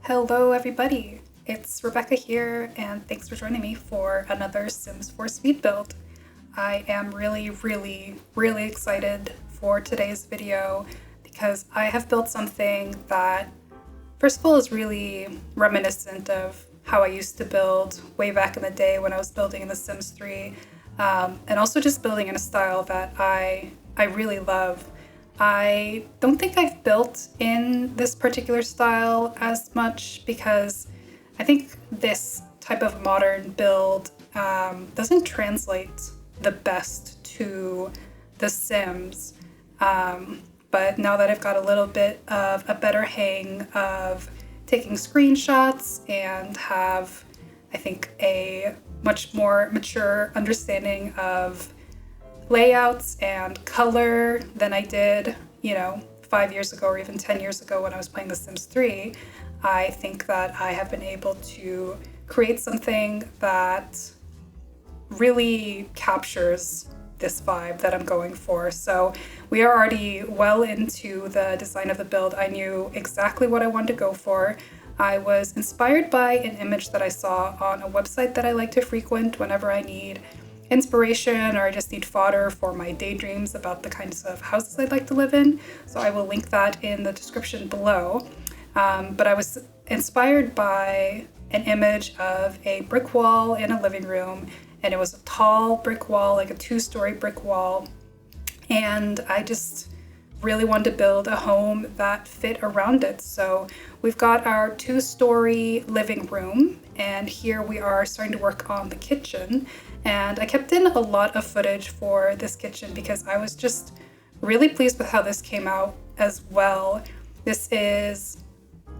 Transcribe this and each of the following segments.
Hello everybody, it's Rebecca here and thanks for joining me for another Sims 4 speed build. I am really excited for today's video because I have built something that first of all is really reminiscent of how I used to build way back in the day when I was building in The Sims 3, and also just building in a style that I really love. I don't think I've built in this particular style as much because I think this type of modern build doesn't translate the best to The Sims. But now that I've got a little bit of a better hang of taking screenshots and have, I think, a much more mature understanding of layouts and color than I did, 5 years ago or even 10 years ago when I was playing The Sims 3, I think that I have been able to create something that really captures this vibe that I'm going for. So we are already well into the design of the build. I knew exactly what I wanted to go for. I was inspired by an image that I saw on a website that I like to frequent whenever I need inspiration or I just need fodder for my daydreams about the kinds of houses I'd like to live in. So I will link that in the description below. But I was inspired by an image of a brick wall in a living room, and it was a tall brick wall, like a 2-story brick wall. And I just really wanted to build a home that fit around it. So we've got our 2-story living room, and here we are starting to work on the kitchen. And I kept in a lot of footage for this kitchen because I was just really pleased with how this came out as well. This is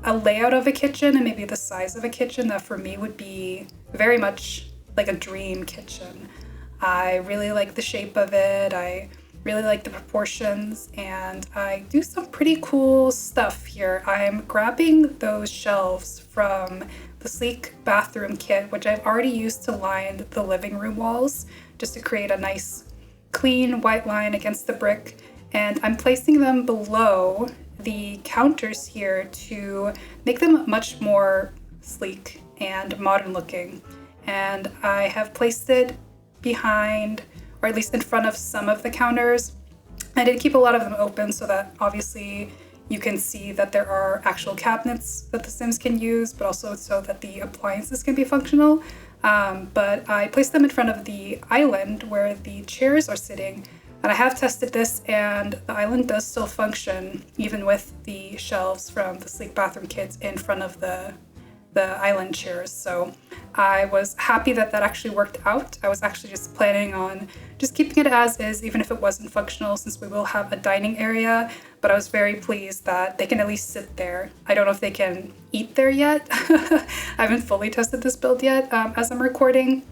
a layout of a kitchen and maybe the size of a kitchen that for me would be very much like a dream kitchen. I really like the shape of it. I really like the proportions, and I do some pretty cool stuff here. I'm grabbing those shelves from the sleek bathroom kit, which I've already used to line the living room walls just to create a nice clean white line against the brick. And I'm placing them below the counters here to make them much more sleek and modern looking. And I have placed it behind, or at least in front of some of the counters. I did keep a lot of them open so that obviously you can see that there are actual cabinets that the Sims can use, but also so that the appliances can be functional. But I placed them in front of the island where the chairs are sitting. And I have tested this, and the island does still function even with the shelves from the sleek bathroom kits in front of the island chairs. So I was happy that that actually worked out. I was actually just planning on just keeping it as is, even if it wasn't functional, since we will have a dining area. But I was very pleased that they can at least sit there. I don't know if they can eat there yet. I haven't fully tested this build yet as I'm recording,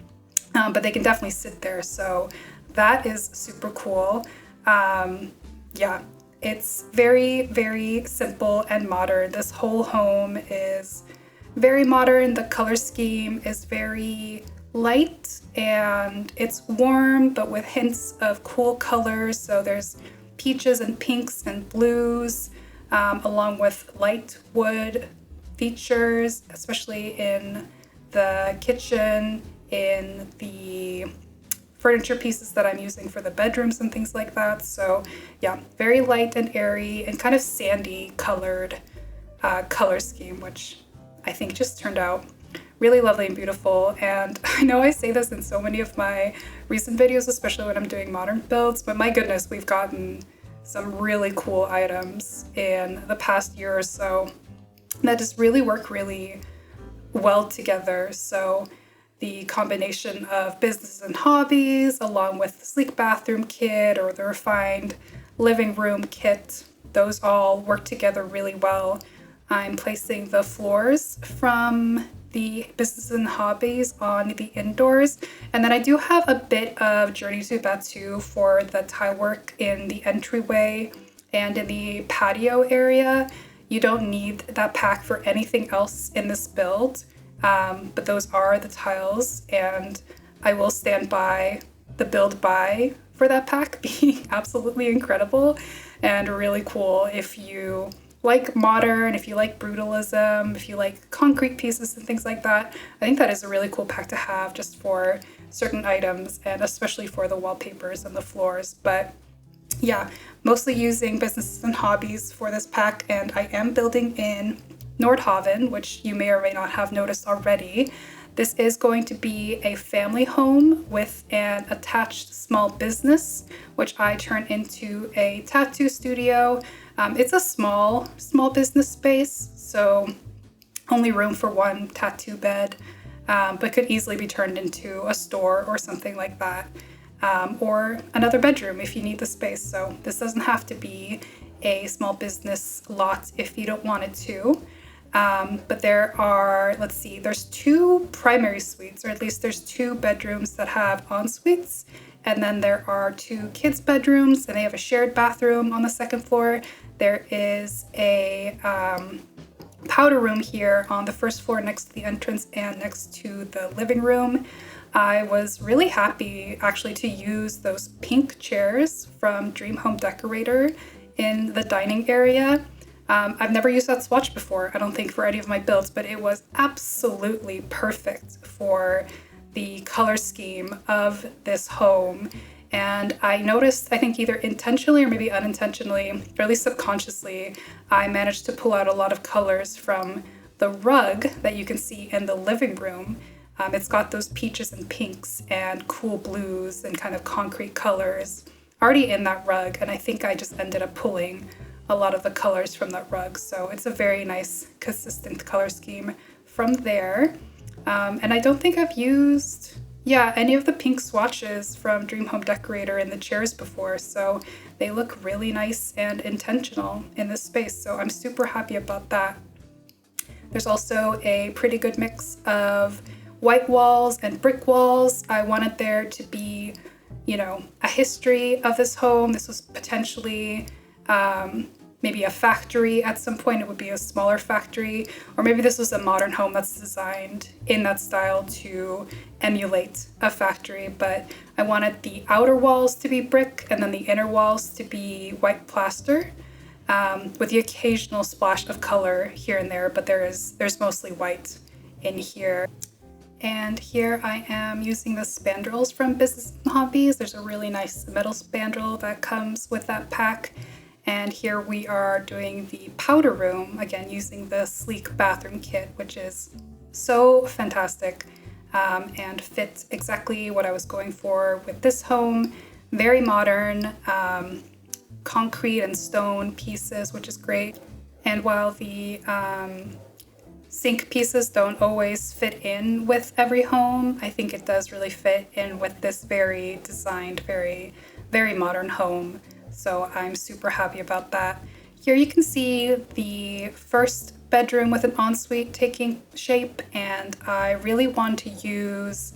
but they can definitely sit there. So that is super cool. Yeah, it's very simple and modern. This whole home is very modern. The color scheme is very light and it's warm, but with hints of cool colors. So there's peaches and pinks and blues, along with light wood features, especially in the kitchen, in the furniture pieces that I'm using for the bedrooms and things like that. So yeah, very light and airy and kind of sandy colored color scheme, which I think just turned out really lovely and beautiful. And I know I say this in so many of my recent videos, especially when I'm doing modern builds, but my goodness, we've gotten some really cool items in the past year or so that just really work really well together. So the combination of business and hobbies, along with the sleek bathroom kit or the refined living room kit, those all work together really well. I'm placing the floors from the business and hobbies on the indoors. And then I do have a bit of Journey to Batu for the tile work in the entryway and in the patio area. You don't need that pack for anything else in this build, but those are the tiles, and I will stand by the build buy for that pack being absolutely incredible and really cool if you like modern, if you like brutalism, if you like concrete pieces and things like that, I think that is a really cool pack to have just for certain items, and especially for the wallpapers and the floors. But yeah, mostly using businesses and hobbies for this pack, and I am building in Nordhaven, which you may or may not have noticed already. This is going to be a family home with an attached small business, which I turn into a tattoo studio. It's a small business space, so only room for one tattoo bed, but could easily be turned into a store or something like that, or another bedroom if you need the space. So this doesn't have to be a small business lot if you don't want it to. But there are, let's see, there's 2 primary suites, or at least there's 2 bedrooms that have en suites. And then there are 2 kids' bedrooms, and they have a shared bathroom on the 2nd floor. There is a powder room here on the 1st floor next to the entrance and next to the living room. I was really happy actually to use those pink chairs from Dream Home Decorator in the dining area. I've never used that swatch before, I don't think, for any of my builds, but it was absolutely perfect for the color scheme of this home. And I noticed, I think either intentionally or maybe unintentionally, or at least subconsciously, I managed to pull out a lot of colors from the rug that you can see in the living room. It's got those peaches and pinks and cool blues and kind of concrete colors already in that rug, and I think I just ended up pulling a lot of the colors from that rug. So it's a very nice, consistent color scheme from there. And I don't think I've used, any of the pink swatches from Dream Home Decorator in the chairs before. So they look really nice and intentional in this space. So I'm super happy about that. There's also a pretty good mix of white walls and brick walls. I wanted there to be, a history of this home. This was potentially maybe a factory at some point. It would be a smaller factory, or maybe this was a modern home that's designed in that style to emulate a factory. But I wanted the outer walls to be brick and then the inner walls to be white plaster, with the occasional splash of color here and there, but there's mostly white in here. And here I am using the spandrels from Business and Hobbies. There's a really nice metal spandrel that comes with that pack. And here we are doing the powder room, again using the sleek bathroom kit, which is so fantastic, and fits exactly what I was going for with this home. Very modern, concrete and stone pieces, which is great. And while the sink pieces don't always fit in with every home, I think it does really fit in with this very designed, very, very modern home. So I'm super happy about that. Here you can see the first bedroom with an ensuite taking shape, and I really want to use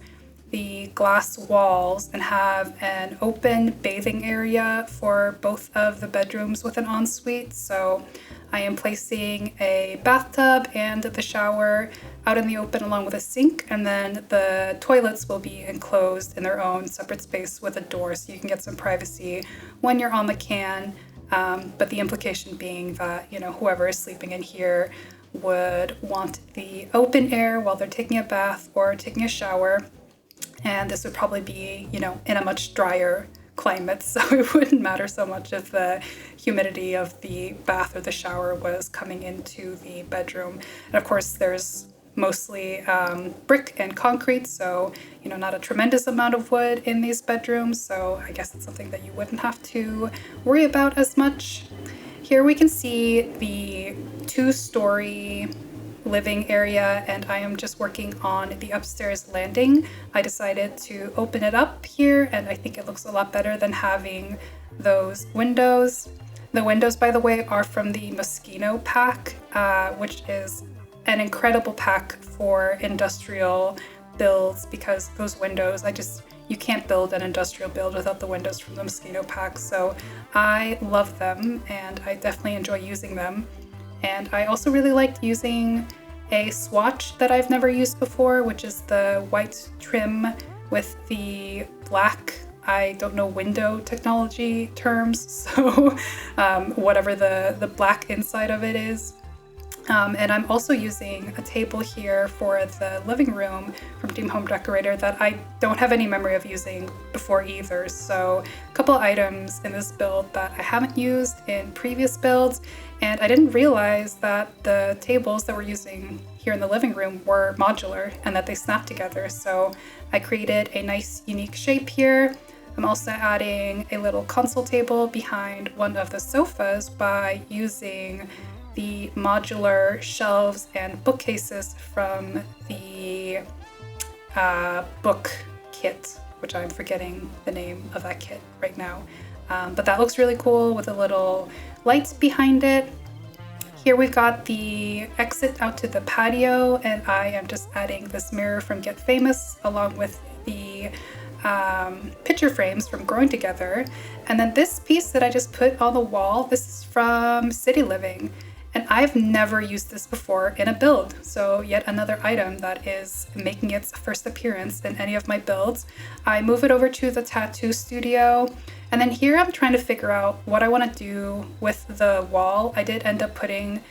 the glass walls and have an open bathing area for both of the bedrooms with an ensuite. So I am placing a bathtub and the shower out in the open along with a sink, and then the toilets will be enclosed in their own separate space with a door, so you can get some privacy when you're on the can. But the implication being that, whoever is sleeping in here would want the open air while they're taking a bath or taking a shower. And this would probably be, in a much drier climate, so it wouldn't matter so much if the humidity of the bath or the shower was coming into the bedroom. And of course, there's mostly brick and concrete, so not a tremendous amount of wood in these bedrooms, so I guess it's something that you wouldn't have to worry about as much. Here we can see the 2-story living area, and I am just working on the upstairs landing. I decided to open it up here, and I think it looks a lot better than having those windows. The windows, by the way, are from the Moschino pack, which is an incredible pack for industrial builds, because those windows, you can't build an industrial build without the windows from the Moschino pack. So I love them, and I definitely enjoy using them. And I also really liked using a swatch that I've never used before, which is the white trim with the black I don't know window technology terms, so whatever the black inside of it is. And I'm also using a table here for the living room from Dream Home Decorator that I don't have any memory of using before either. So a couple items in this build that I haven't used in previous builds, and I didn't realize that the tables that we're using here in the living room were modular and that they snap together. So I created a nice unique shape here. I'm also adding a little console table behind one of the sofas by using the modular shelves and bookcases from the book kit, which I'm forgetting the name of that kit right now. But that looks really cool with a little lights behind it. Here we've got the exit out to the patio, and I am just adding this mirror from Get Famous along with the picture frames from Growing Together. And then this piece that I just put on the wall, this is from City Living. And I've never used this before in a build, so yet another item that is making its first appearance in any of my builds. I move it over to the tattoo studio, and then here I'm trying to figure out what I want to do with the wall. I did end up putting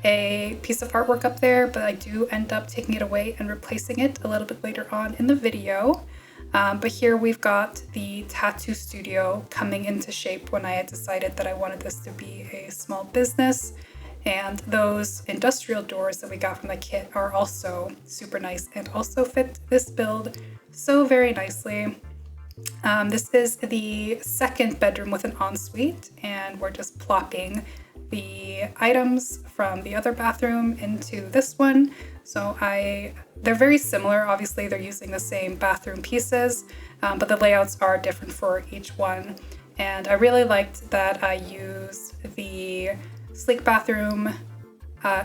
a piece of artwork up there, but I do end up taking it away and replacing it a little bit later on in the video. But here we've got the tattoo studio coming into shape when I had decided that I wanted this to be a small business. And those industrial doors that we got from the kit are also super nice and also fit this build so very nicely. This is the second bedroom with an ensuite, and we're just plopping the items from the other bathroom into this one. So they're very similar. Obviously, they're using the same bathroom pieces, but the layouts are different for each one. And I really liked that I used the sleek bathroom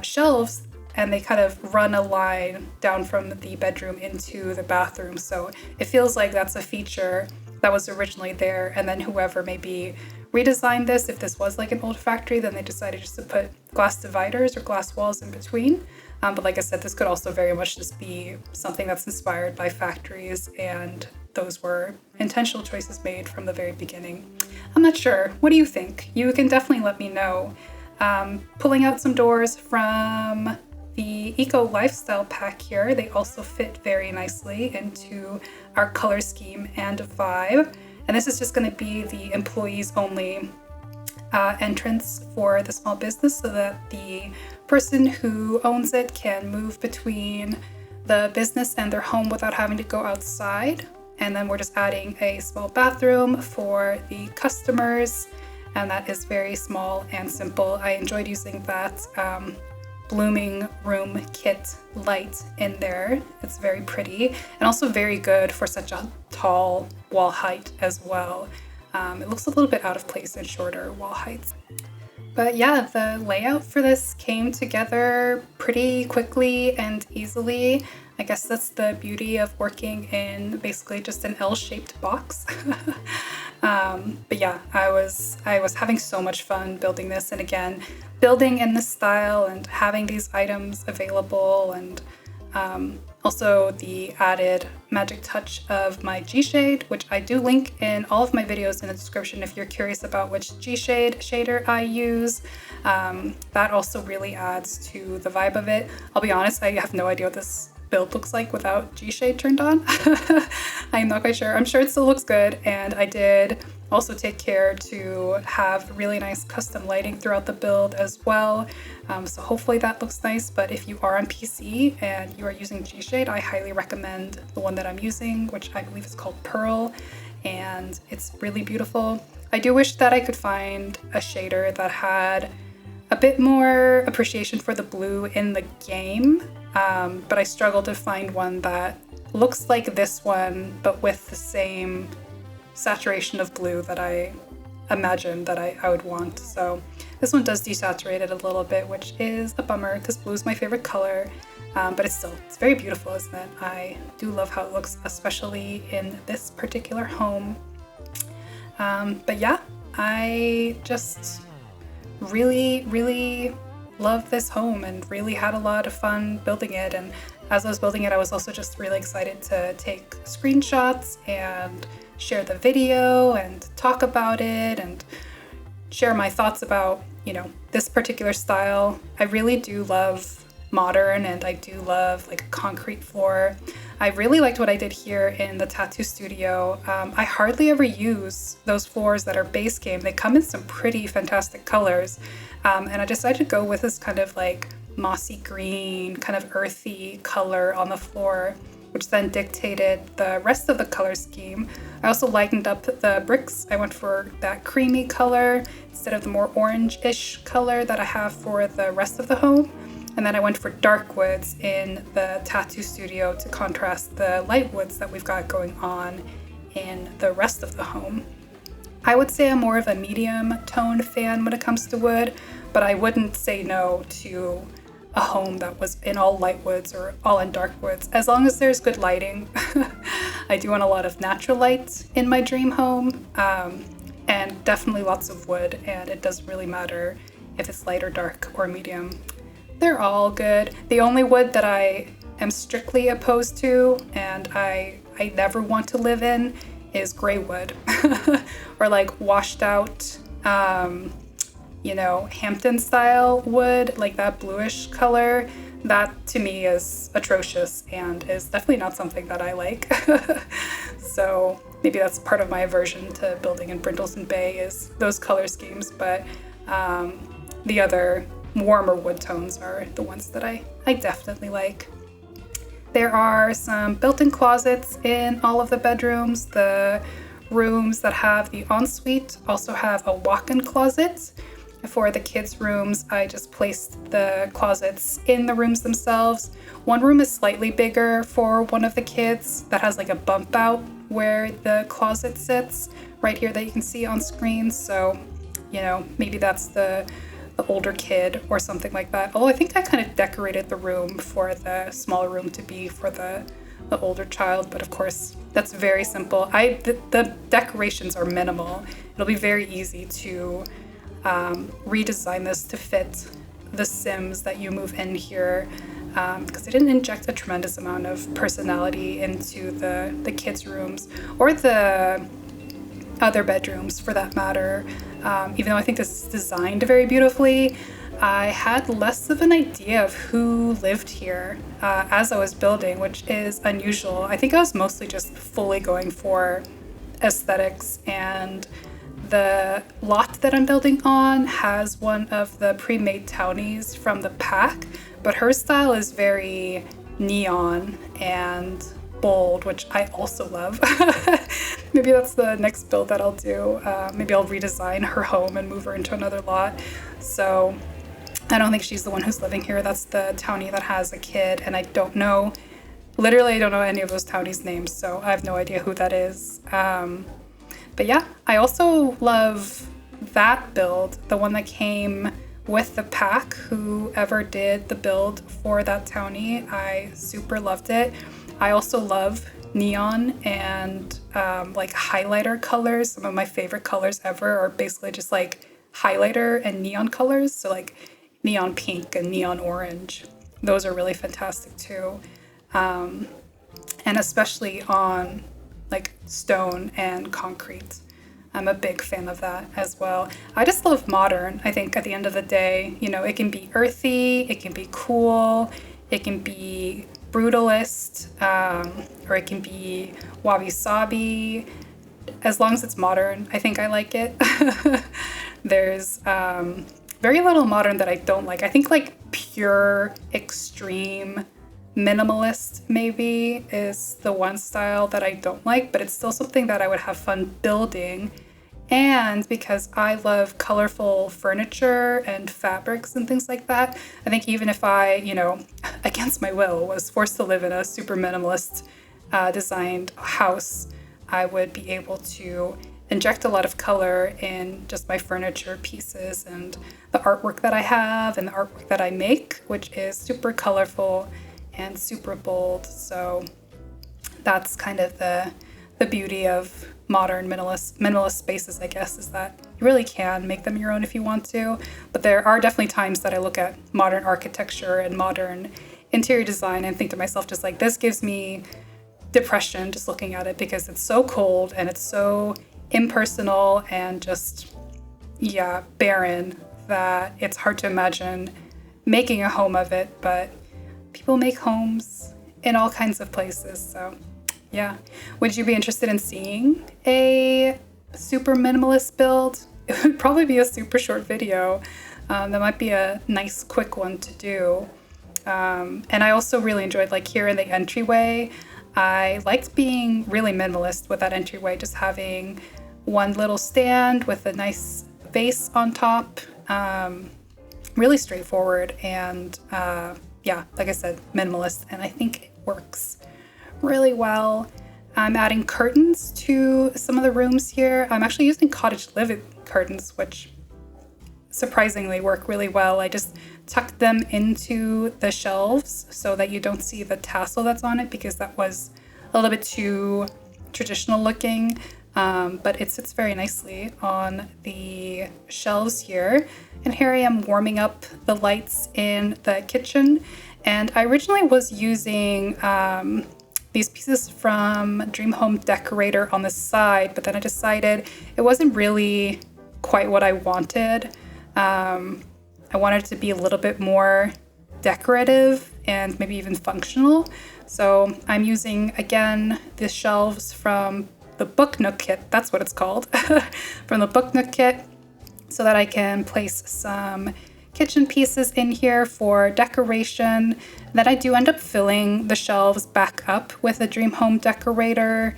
shelves, and they kind of run a line down from the bedroom into the bathroom. So it feels like that's a feature that was originally there, and then whoever maybe redesigned this, if this was like an old factory, then they decided just to put glass dividers or glass walls in between. But like I said, this could also very much just be something that's inspired by factories, and those were intentional choices made from the very beginning. I'm not sure. What do you think? You can definitely let me know. Pulling out some doors from the Eco Lifestyle pack here. They also fit very nicely into our color scheme and vibe. And this is just going to be the employees only entrance for the small business, so that the person who owns it can move between the business and their home without having to go outside. And then we're just adding a small bathroom for the customers, and that is very small and simple. I enjoyed using that blooming room kit light in there. It's very pretty and also very good for such a tall wall height as well. It looks a little bit out of place in shorter wall heights. But yeah, the layout for this came together pretty quickly and easily. I guess that's the beauty of working in basically just an L-shaped box. But yeah, I was having so much fun building this, and again, building in this style and having these items available, and also the added magic touch of my Gshade, which I do link in all of my videos in the description if you're curious about which Gshade shader I use. That also really adds to the vibe of it. I'll be honest, I have no idea what this build looks like without Gshade turned on. I'm not quite sure. I'm sure it still looks good, and I did also take care to have really nice custom lighting throughout the build as well. So hopefully that looks nice, but if you are on PC and you are using Gshade, I highly recommend the one that I'm using, which I believe is called Pearl, and it's really beautiful. I do wish that I could find a shader that had a bit more appreciation for the blue in the game, but I struggled to find one that looks like this one, but with the same saturation of blue that I imagined that I would want. So this one does desaturate it a little bit, which is a bummer because blue is my favorite color, but it's very beautiful, isn't it? I do love how it looks, especially in this particular home. But yeah, I just really love this home and really had a lot of fun building it. And as I was building it, I was also just really excited to take screenshots and share the video and talk about it and share my thoughts about, this particular style. I really do love modern, and I do love like a concrete floor. I really liked what I did here in the tattoo studio. I hardly ever use those floors that are base game. They come in some pretty fantastic colors. And I decided to go with this kind of like mossy green, kind of earthy color on the floor, which then dictated the rest of the color scheme. I also lightened up the bricks. I went for that creamy color instead of the more orange-ish color that I have for the rest of the home. And then I went for dark woods in the tattoo studio to contrast the light woods that we've got going on in the rest of the home. I would say I'm more of a medium tone fan when it comes to wood, but I wouldn't say no to a home that was in all light woods or all in dark woods, as long as there's good lighting. I do want a lot of natural light in my dream home, and definitely lots of wood, and it doesn't really matter if it's light or dark or medium. They're all good. The only wood that I am strictly opposed to and I never want to live in is gray wood or like washed out, Hampton style wood, like that bluish color. That to me is atrocious and is definitely not something that I like. So maybe that's part of my aversion to building in Brindleton Bay is those color schemes, but the other warmer wood tones are the ones that I definitely like. There are some built-in closets in all of the bedrooms. The rooms that have the ensuite also have a walk-in closet. For the kids' rooms, I just placed the closets in the rooms themselves. One room is slightly bigger for one of the kids that has like a bump out where the closet sits right here that you can see on screen. So, maybe that's the older kid or something like that. Although I think I kind of decorated the room for the smaller room to be for the older child, but of course that's very simple. The decorations are minimal. It'll be very easy to redesign this to fit the Sims that you move in here, because I didn't inject a tremendous amount of personality into the kids' rooms or the other bedrooms for that matter. Even though I think this is designed very beautifully, I had less of an idea of who lived here as I was building, which is unusual. I think I was mostly just fully going for aesthetics, and the lot that I'm building on has one of the pre-made townies from the pack, but her style is very neon and bold, which I also love. Maybe that's the next build that I'll do. Maybe I'll redesign her home and move her into another lot. So I don't think she's the one who's living here. That's the townie that has a kid, and I don't know any of those townies' names, so I have no idea who that is. But yeah, I also love that build, the one that came with the pack. Whoever did the build for that townie, I super loved it. I also love neon and like highlighter colors. Some of my favorite colors ever are basically just like highlighter and neon colors. So like neon pink and neon orange. Those are really fantastic too. And especially on like stone and concrete. I'm a big fan of that as well. I just love modern. I think at the end of the day, it can be earthy, it can be cool, it can be brutalist, or it can be wabi-sabi. As long as it's modern, I think I like it. There's very little modern that I don't like. I think like pure extreme minimalist maybe is the one style that I don't like, but it's still something that I would have fun building. And because I love colorful furniture and fabrics and things like that, I think even if I, against my will, was forced to live in a super minimalist designed house, I would be able to inject a lot of color in just my furniture pieces and the artwork that I have and the artwork that I make, which is super colorful and super bold. So that's kind of the beauty of modern minimalist spaces, I guess, is that you really can make them your own if you want to. But there are definitely times that I look at modern architecture and modern interior design and think to myself, just like, this gives me depression just looking at it, because it's so cold and it's so impersonal and just, yeah, barren, that it's hard to imagine making a home of it. But people make homes in all kinds of places. So yeah. Would you be interested in seeing a super minimalist build? It would probably be a super short video. That might be a nice quick one to do. And I also really enjoyed, like, here in the entryway, I liked being really minimalist with that entryway, just having one little stand with a nice vase on top. Really straightforward and yeah, like I said, minimalist, and I think it works really well. I'm adding curtains to some of the rooms here. I'm actually using cottage living curtains, which surprisingly work really well. I just tucked them into the shelves so that you don't see the tassel that's on it, because that was a little bit too traditional looking. But it sits very nicely on the shelves here. And here I am warming up the lights in the kitchen. And I originally was using these pieces from Dream Home Decorator on the side, but then I decided it wasn't really quite what I wanted. I wanted it to be a little bit more decorative and maybe even functional. So I'm using, again, the shelves from the Book Nook kit, that's what it's called, from the Book Nook kit, so that I can place some kitchen pieces in here for decoration. Then I do end up filling the shelves back up with a Dream Home Decorator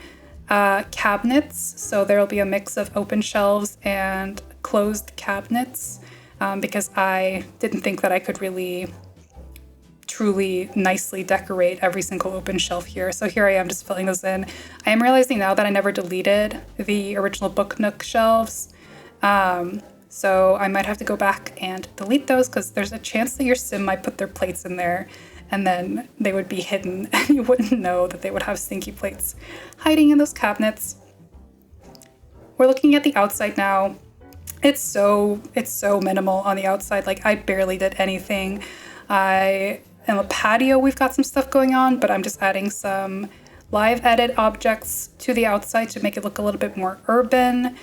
cabinets. So there'll be a mix of open shelves and closed cabinets, because I didn't think that I could really truly nicely decorate every single open shelf here. So here I am just filling those in. I am realizing now that I never deleted the original Book Nook shelves. So I might have to go back and delete those, because there's a chance that your sim might put their plates in there and then they would be hidden and you wouldn't know that they would have stinky plates hiding in those cabinets. We're looking at the outside now. It's so minimal on the outside. Like, I barely did anything. In the patio, we've got some stuff going on, but I'm just adding some live edit objects to the outside to make it look a little bit more urban.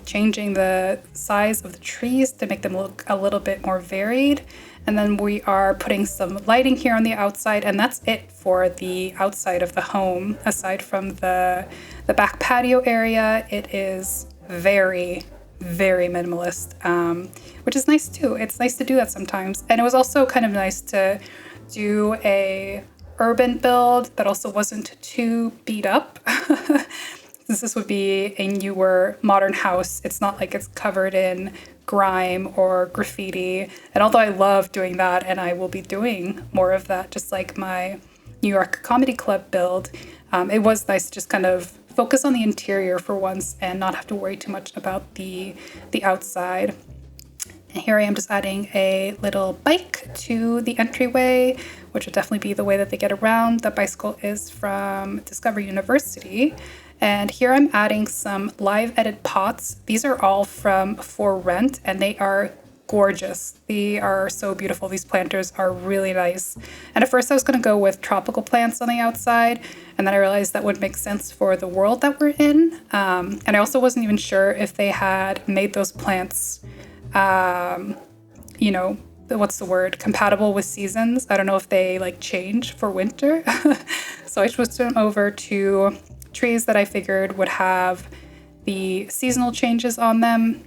Changing the size of the trees to make them look a little bit more varied. And then we are putting some lighting here on the outside, and that's it for the outside of the home. Aside from the back patio area, it is very, very minimalist, which is nice too. It's nice to do that sometimes. And it was also kind of nice to do a urban build that also wasn't too beat up. Since this would be a newer modern house, it's not like it's covered in grime or graffiti. And although I love doing that, and I will be doing more of that, just like my New York Comedy Club build, it was nice to just kind of focus on the interior for once and not have to worry too much about the outside. And here I am just adding a little bike to the entryway, which would definitely be the way that they get around. The bicycle is from Discovery University. And here I'm adding some live edit pots. These are all from For Rent, and they are gorgeous. They are so beautiful. These planters are really nice. And at first I was going to go with tropical plants on the outside, and then I realized that would make sense for the world that we're in. And I also wasn't even sure if they had made those plants, what's the word? Compatible with seasons. I don't know if they like change for winter. So I switched them over to trees that I figured would have the seasonal changes on them.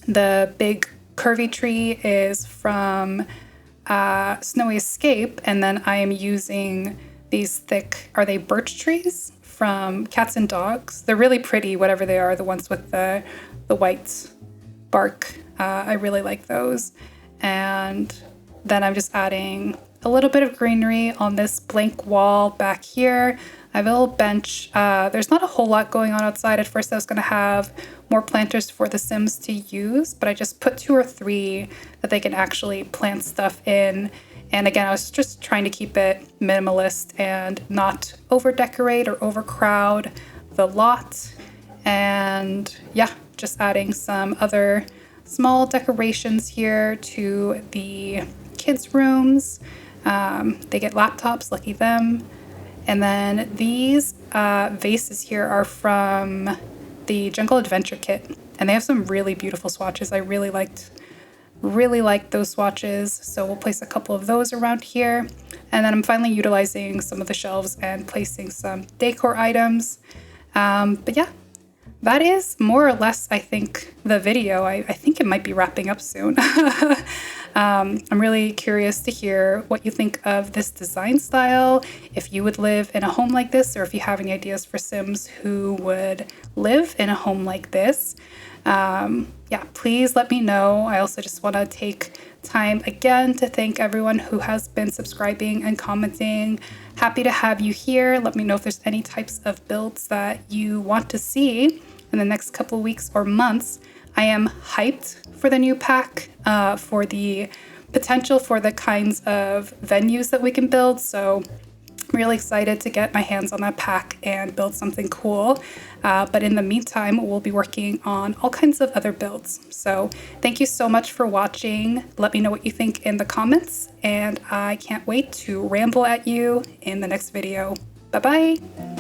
The big curvy tree is from Snowy Escape, and then I am using these thick, are they birch trees from Cats and Dogs? They're really pretty, whatever they are, the ones with the white bark. I really like those. And then I'm just adding a little bit of greenery on this blank wall back here. I have a little bench. There's not a whole lot going on outside. At first I was going to have more planters for the Sims to use, but I just put 2 or 3 that they can actually plant stuff in. And again, I was just trying to keep it minimalist and not over decorate or overcrowd the lot. And yeah, just adding some other small decorations here to the kids' rooms. They get laptops, lucky them. And then these vases here are from the Jungle Adventure Kit, and they have some really beautiful swatches. I really liked those swatches, so we'll place a couple of those around here. And then I'm finally utilizing some of the shelves and placing some decor items. But yeah, that is more or less, I think, the video. I think it might be wrapping up soon. I'm really curious to hear what you think of this design style, if you would live in a home like this, or if you have any ideas for Sims who would live in a home like this. Yeah, please let me know. I also just want to take time again to thank everyone who has been subscribing and commenting. Happy to have you here. Let me know if there's any types of builds that you want to see in the next couple of weeks or months. I am hyped for the new pack, for the potential for the kinds of venues that we can build. So I'm really excited to get my hands on that pack and build something cool. But in the meantime, we'll be working on all kinds of other builds. So thank you so much for watching. Let me know what you think in the comments, and I can't wait to ramble at you in the next video. Bye-bye.